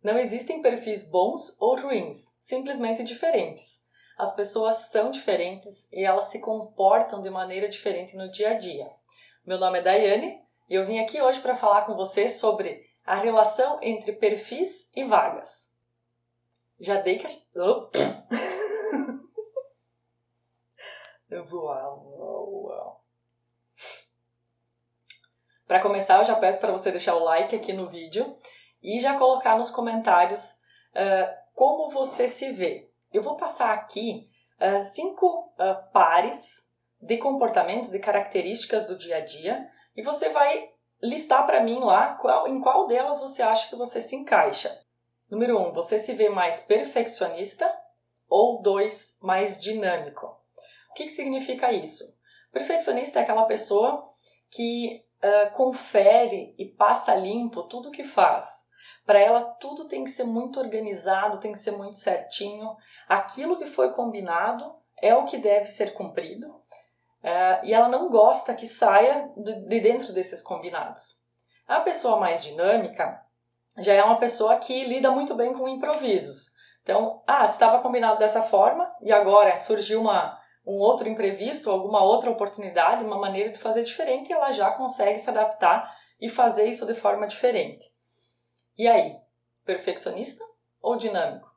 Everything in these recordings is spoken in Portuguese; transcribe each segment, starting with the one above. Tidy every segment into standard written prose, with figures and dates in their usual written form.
Não existem perfis bons ou ruins, simplesmente diferentes. As pessoas são diferentes e elas se comportam de maneira diferente no dia a dia. Meu nome é Daiane e eu vim aqui hoje para falar com você sobre a relação entre perfis e vagas. Já dei que... Para começar, eu já peço para você deixar o like aqui no vídeo e já colocar nos comentários como você se vê. Eu vou passar aqui 5 pares de comportamentos, de características do dia a dia e você vai listar para mim lá em qual delas você acha que você se encaixa. Número 1, você se vê mais perfeccionista ou 2, mais dinâmico. O que significa isso? Perfeccionista é aquela pessoa que confere e passa limpo tudo que faz. Para ela tudo tem que ser muito organizado, tem que ser muito certinho. Aquilo que foi combinado é o que deve ser cumprido. E ela não gosta que saia de dentro desses combinados. A pessoa mais dinâmica já é uma pessoa que lida muito bem com improvisos. Então, se estava combinado dessa forma e agora surgiu um outro imprevisto, alguma outra oportunidade, uma maneira de fazer diferente, ela já consegue se adaptar e fazer isso de forma diferente. E aí, perfeccionista ou dinâmico?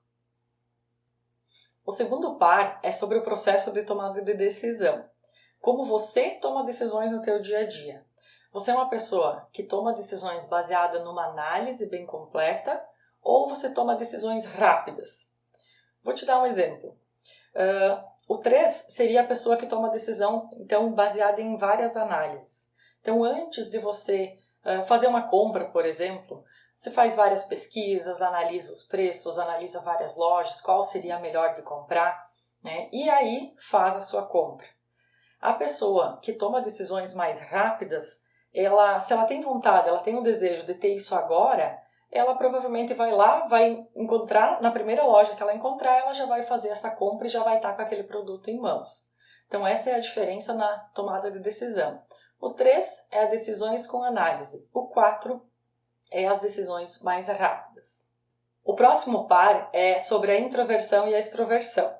O segundo par é sobre o processo de tomada de decisão. Como você toma decisões no teu dia a dia. Você é uma pessoa que toma decisões baseada numa análise bem completa ou você toma decisões rápidas? Vou te dar um exemplo. O 3 seria a pessoa que toma decisão então, baseada em várias análises. Então, antes de você fazer uma compra, por exemplo, você faz várias pesquisas, analisa os preços, analisa várias lojas, qual seria a melhor de comprar, né? E aí faz a sua compra. A pessoa que toma decisões mais rápidas, se ela tem vontade, ela tem o desejo de ter isso agora, ela provavelmente vai lá, vai encontrar, na primeira loja que ela encontrar, ela já vai fazer essa compra e já vai estar com aquele produto em mãos. Então essa é a diferença na tomada de decisão. O 3 é as decisões com análise. O 4 é as decisões mais rápidas. O próximo par é sobre a introversão e a extroversão.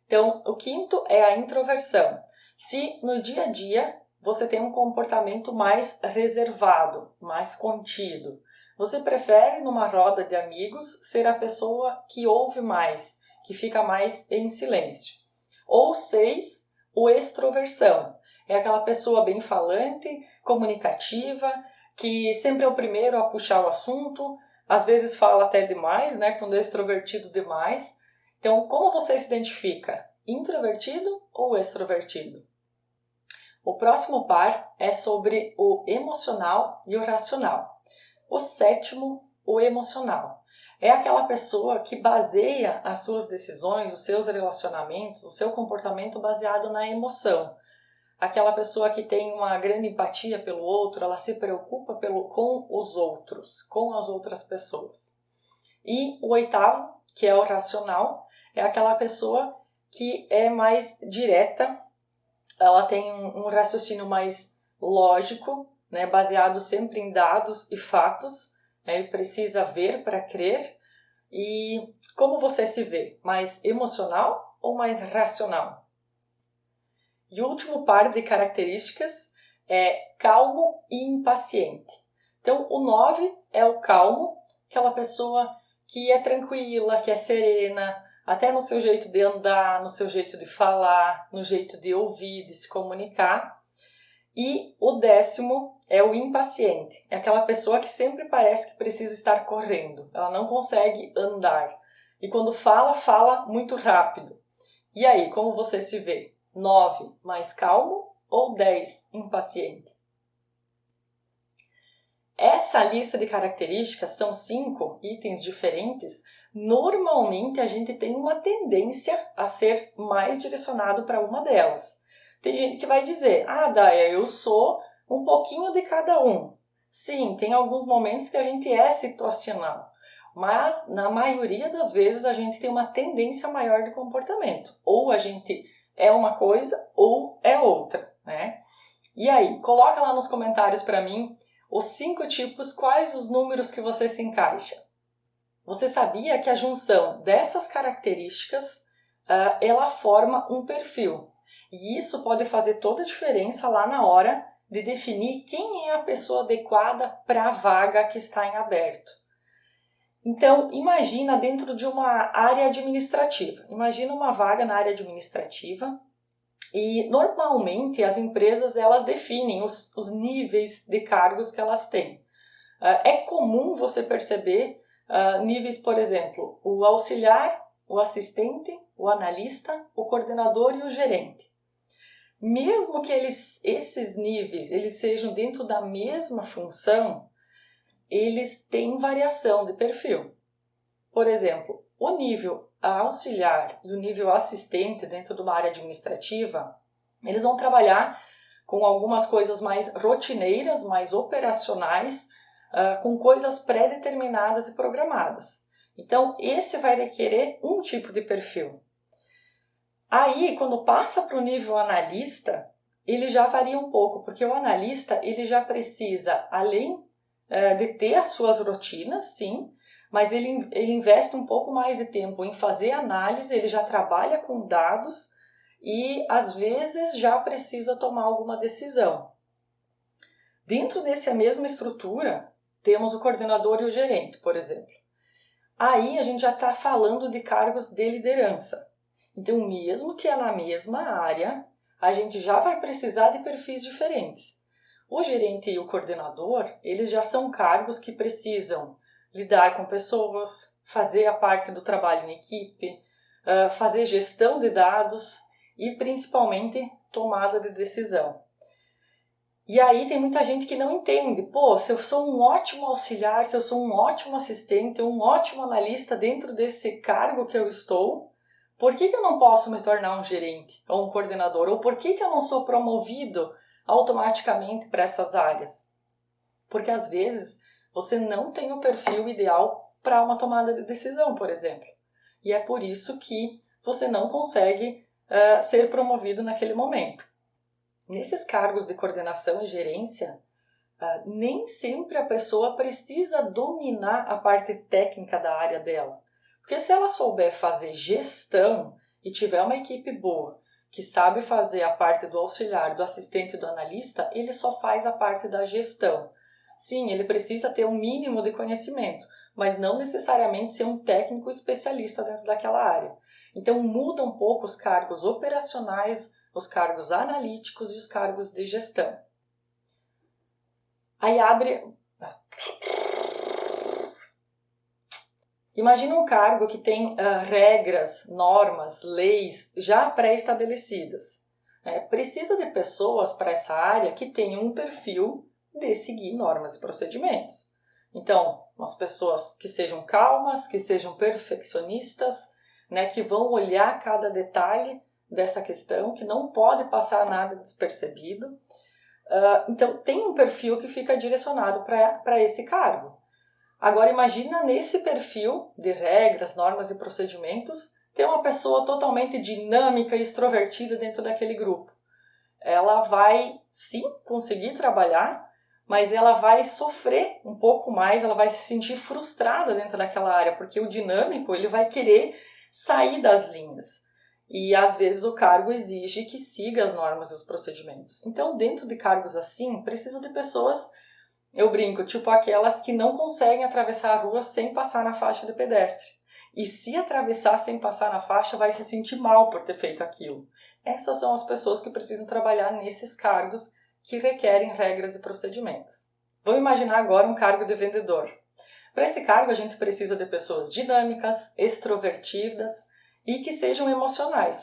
Então, o quinto é a introversão. Se no dia a dia você tem um comportamento mais reservado, mais contido, você prefere numa roda de amigos ser a pessoa que ouve mais, que fica mais em silêncio. Ou 6, o extroversão. É aquela pessoa bem falante, comunicativa, que sempre é o primeiro a puxar o assunto, às vezes fala até demais, né, quando é extrovertido demais. Então, como você se identifica? Introvertido ou extrovertido? O próximo par é sobre o emocional e o racional. O 7º, o emocional. É aquela pessoa que baseia as suas decisões, os seus relacionamentos, o seu comportamento baseado na emoção. Aquela pessoa que tem uma grande empatia pelo outro, ela se preocupa com os outros, com as outras pessoas. E o 8º, que é o racional, é aquela pessoa que é mais direta, ela tem um raciocínio mais lógico, né, baseado sempre em dados e fatos, né, ele precisa ver para crer. E como você se vê? Mais emocional ou mais racional? E o último par de características é calmo e impaciente. Então, o 9 é o calmo, aquela pessoa que é tranquila, que é serena, até no seu jeito de andar, no seu jeito de falar, no jeito de ouvir, de se comunicar. E o 10º é o impaciente, é aquela pessoa que sempre parece que precisa estar correndo, ela não consegue andar. E quando fala muito rápido. E aí, como você se vê? 9 mais calmo ou 10 impaciente? Essa lista de características são 5 itens diferentes. Normalmente a gente tem uma tendência a ser mais direcionado para uma delas. Tem gente que vai dizer, Daya, eu sou um pouquinho de cada um. Sim, tem alguns momentos que a gente é situacional. Mas, na maioria das vezes, a gente tem uma tendência maior de comportamento. Ou a gente é uma coisa ou é outra, né? E aí, coloca lá nos comentários para mim os 5 tipos, quais os números que você se encaixa. você sabia que a junção dessas características, ela forma um perfil. E isso pode fazer toda a diferença lá na hora de definir quem é a pessoa adequada para a vaga que está em aberto. Então, imagina dentro de uma área administrativa. Imagina uma vaga na área administrativa e, normalmente, as empresas elas definem os níveis de cargos que elas têm. É comum você perceber níveis, por exemplo, o auxiliar, o assistente, o analista, o coordenador e o gerente. Mesmo que esses níveis eles sejam dentro da mesma função, eles têm variação de perfil. Por exemplo, o nível auxiliar e o nível assistente dentro de uma área administrativa, eles vão trabalhar com algumas coisas mais rotineiras, mais operacionais, com coisas pré-determinadas e programadas. Então, esse vai requerer um tipo de perfil. Aí, quando passa para o nível analista, ele já varia um pouco, porque o analista ele já precisa, além de ter as suas rotinas, sim, mas ele investe um pouco mais de tempo em fazer análise, ele já trabalha com dados e, às vezes, já precisa tomar alguma decisão. Dentro dessa mesma estrutura, temos o coordenador e o gerente, por exemplo. Aí a gente já está falando de cargos de liderança. Então, mesmo que é na mesma área, a gente já vai precisar de perfis diferentes. O gerente e o coordenador, eles já são cargos que precisam lidar com pessoas, fazer a parte do trabalho em equipe, fazer gestão de dados e, principalmente, tomada de decisão. E aí tem muita gente que não entende. Pô, se eu sou um ótimo auxiliar, se eu sou um ótimo assistente, um ótimo analista dentro desse cargo que eu estou, por que eu não posso me tornar um gerente ou um coordenador? Ou por que eu não sou promovido automaticamente para essas áreas? Porque às vezes você não tem o perfil ideal para uma tomada de decisão, por exemplo. E é por isso que você não consegue ser promovido naquele momento. Nesses cargos de coordenação e gerência, nem sempre a pessoa precisa dominar a parte técnica da área dela. Porque se ela souber fazer gestão e tiver uma equipe boa, que sabe fazer a parte do auxiliar, do assistente e do analista, ele só faz a parte da gestão. Sim, ele precisa ter um mínimo de conhecimento, mas não necessariamente ser um técnico especialista dentro daquela área. Então muda um pouco os cargos operacionais, os cargos analíticos e os cargos de gestão. Aí Imagina um cargo que tem regras, normas, leis já pré-estabelecidas. Precisa de pessoas para essa área que tenham um perfil de seguir normas e procedimentos. Então, umas pessoas que sejam calmas, que sejam perfeccionistas, que vão olhar cada detalhe dessa questão, que não pode passar nada despercebido. Então, tem um perfil que fica direcionado para esse cargo. Agora, imagina nesse perfil de regras, normas e procedimentos, ter uma pessoa totalmente dinâmica e extrovertida dentro daquele grupo. Ela vai, sim, conseguir trabalhar, mas ela vai sofrer um pouco mais, ela vai se sentir frustrada dentro daquela área, porque o dinâmico ele vai querer sair das linhas. E, às vezes, o cargo exige que siga as normas e os procedimentos. Então, dentro de cargos assim, precisa de pessoas... Eu brinco, tipo aquelas que não conseguem atravessar a rua sem passar na faixa de pedestre. E se atravessar sem passar na faixa, vai se sentir mal por ter feito aquilo. Essas são as pessoas que precisam trabalhar nesses cargos que requerem regras e procedimentos. Vamos imaginar agora um cargo de vendedor. Para esse cargo, a gente precisa de pessoas dinâmicas, extrovertidas e que sejam emocionais.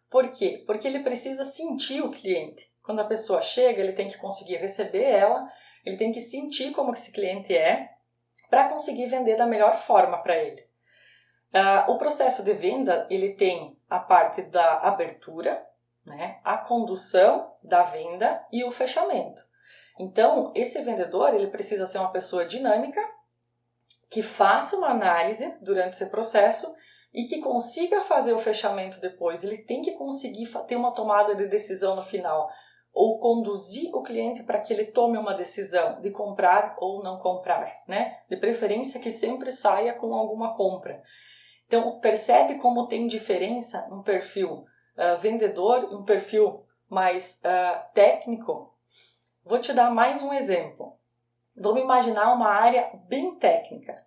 Por quê? Porque ele precisa sentir o cliente. Quando a pessoa chega, ele tem que conseguir receber ela, ele tem que sentir como esse cliente é para conseguir vender da melhor forma para ele. O processo de venda ele tem a parte da abertura, a condução da venda e o fechamento. Então, esse vendedor ele precisa ser uma pessoa dinâmica, que faça uma análise durante esse processo e que consiga fazer o fechamento depois. Ele tem que conseguir ter uma tomada de decisão no final. ou conduzir o cliente para que ele tome uma decisão de comprar ou não comprar, né? De preferência que sempre saia com alguma compra. Então, percebe como tem diferença um perfil vendedor e um perfil mais técnico? Vou te dar mais um exemplo. Vamos imaginar uma área bem técnica.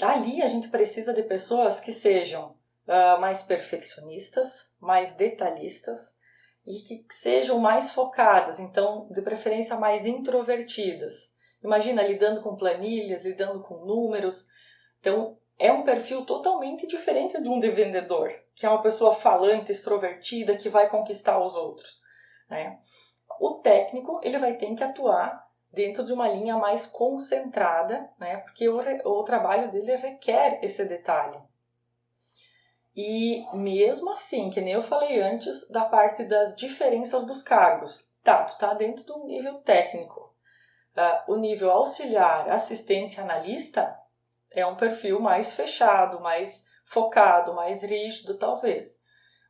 Ali a gente precisa de pessoas que sejam mais perfeccionistas, mais detalhistas e que sejam mais focadas, então de preferência mais introvertidas. Imagina lidando com planilhas, lidando com números. Então é um perfil totalmente diferente de um de vendedor, que é uma pessoa falante, extrovertida, que vai conquistar os outros, né? O técnico ele vai ter que atuar dentro de uma linha mais concentrada, né? Porque o trabalho dele requer esse detalhe. E mesmo assim, que nem eu falei antes da parte das diferenças dos cargos, tu tá dentro do nível técnico. O nível auxiliar, assistente, analista é um perfil mais fechado, mais focado, mais rígido talvez.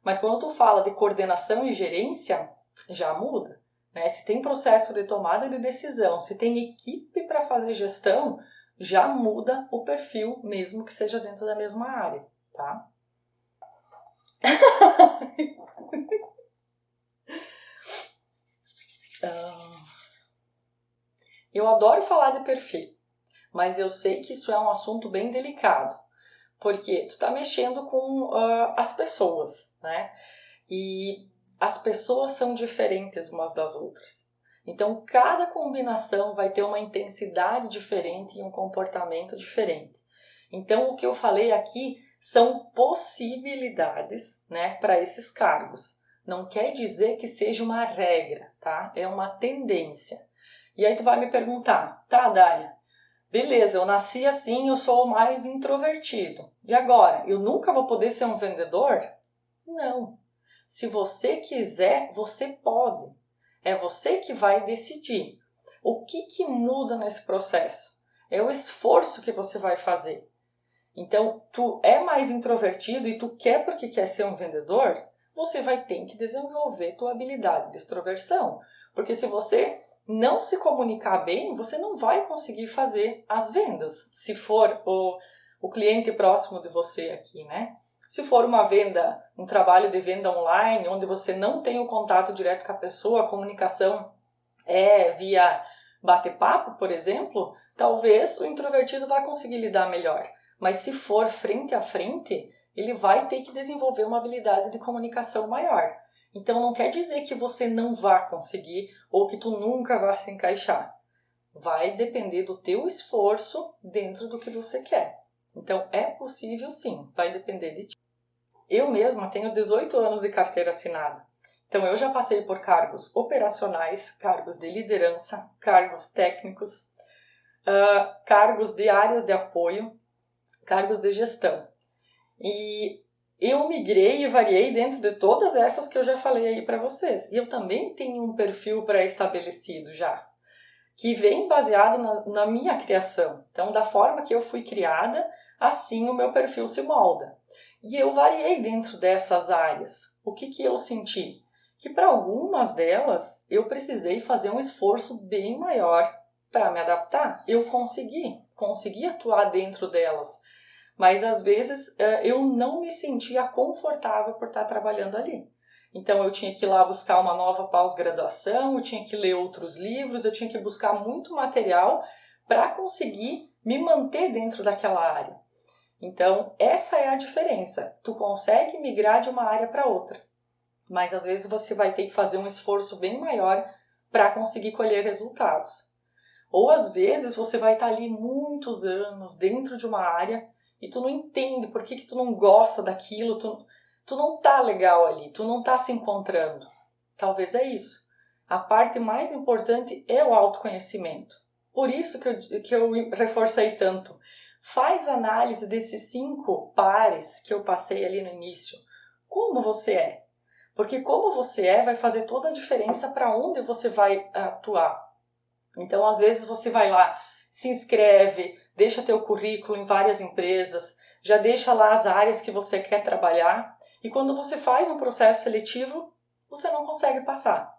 Mas quando tu fala de coordenação e gerência, já muda. Né? Se tem processo de tomada de decisão, se tem equipe para fazer gestão, já muda o perfil, mesmo que seja dentro da mesma área, tá? Eu adoro falar de perfil, mas eu sei que isso é um assunto bem delicado, porque tu está mexendo com as pessoas, né? E as pessoas são diferentes umas das outras. Então, cada combinação vai ter uma intensidade diferente e um comportamento diferente. Então, o que eu falei aqui são possibilidades, né, para esses cargos. Não quer dizer que seja uma regra, tá? É uma tendência. E aí tu vai me perguntar, tá, Dália, beleza, eu nasci assim, eu sou mais introvertido. E agora, eu nunca vou poder ser um vendedor? Não. Se você quiser, você pode. É você que vai decidir. O que muda nesse processo? É o esforço que você vai fazer. Então, tu é mais introvertido e tu quer porque quer ser um vendedor, você vai ter que desenvolver tua habilidade de extroversão. Porque se você não se comunicar bem, você não vai conseguir fazer as vendas. Se for o cliente próximo de você aqui, né? Se for uma venda, um trabalho de venda online, onde você não tem o contato direto com a pessoa, a comunicação é via bate-papo, por exemplo, talvez o introvertido vá conseguir lidar melhor. Mas se for frente a frente, ele vai ter que desenvolver uma habilidade de comunicação maior. Então não quer dizer que você não vá conseguir ou que tu nunca vá se encaixar. Vai depender do teu esforço dentro do que você quer. Então é possível sim, vai depender de ti. Eu mesma tenho 18 anos de carteira assinada. Então eu já passei por cargos operacionais, cargos de liderança, cargos técnicos, cargos de áreas de apoio, cargos de gestão. E eu migrei e variei dentro de todas essas que eu já falei aí para vocês. E eu também tenho um perfil pré-estabelecido já, que vem baseado na minha criação. Então, da forma que eu fui criada, assim o meu perfil se molda. E eu variei dentro dessas áreas. O que eu senti? Que para algumas delas, eu precisei fazer um esforço bem maior para me adaptar. Eu consegui atuar dentro delas. Mas às vezes eu não me sentia confortável por estar trabalhando ali. Então eu tinha que ir lá buscar uma nova pós-graduação, eu tinha que ler outros livros, eu tinha que buscar muito material para conseguir me manter dentro daquela área. Então essa é a diferença. Tu consegue migrar de uma área para outra, mas às vezes você vai ter que fazer um esforço bem maior para conseguir colher resultados. Ou às vezes você vai estar ali muitos anos dentro de uma área e tu não entende por que tu não gosta daquilo, tu não tá legal ali, tu não tá se encontrando. Talvez é isso. A parte mais importante é o autoconhecimento. Por isso que eu reforcei tanto. Faz análise desses 5 pares que eu passei ali no início. Como você é? Porque como você é vai fazer toda a diferença para onde você vai atuar. Então, às vezes você vai lá, se inscreve, deixa teu currículo em várias empresas, já deixa lá as áreas que você quer trabalhar e quando você faz um processo seletivo, você não consegue passar.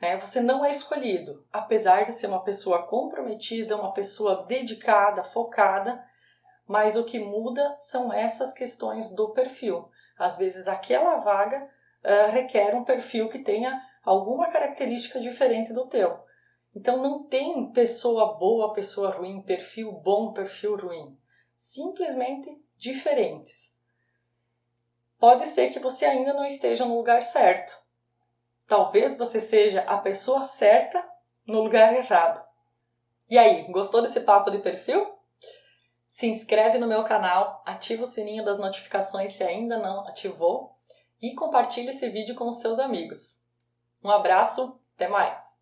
né? Você não é escolhido, apesar de ser uma pessoa comprometida, uma pessoa dedicada, focada, mas o que muda são essas questões do perfil. Às vezes aquela vaga requer um perfil que tenha alguma característica diferente do teu. Então não tem pessoa boa, pessoa ruim, perfil bom, perfil ruim. Simplesmente diferentes. Pode ser que você ainda não esteja no lugar certo. Talvez você seja a pessoa certa no lugar errado. E aí, gostou desse papo de perfil? Se inscreve no meu canal, ativa o sininho das notificações se ainda não ativou e compartilhe esse vídeo com os seus amigos. Um abraço, até mais!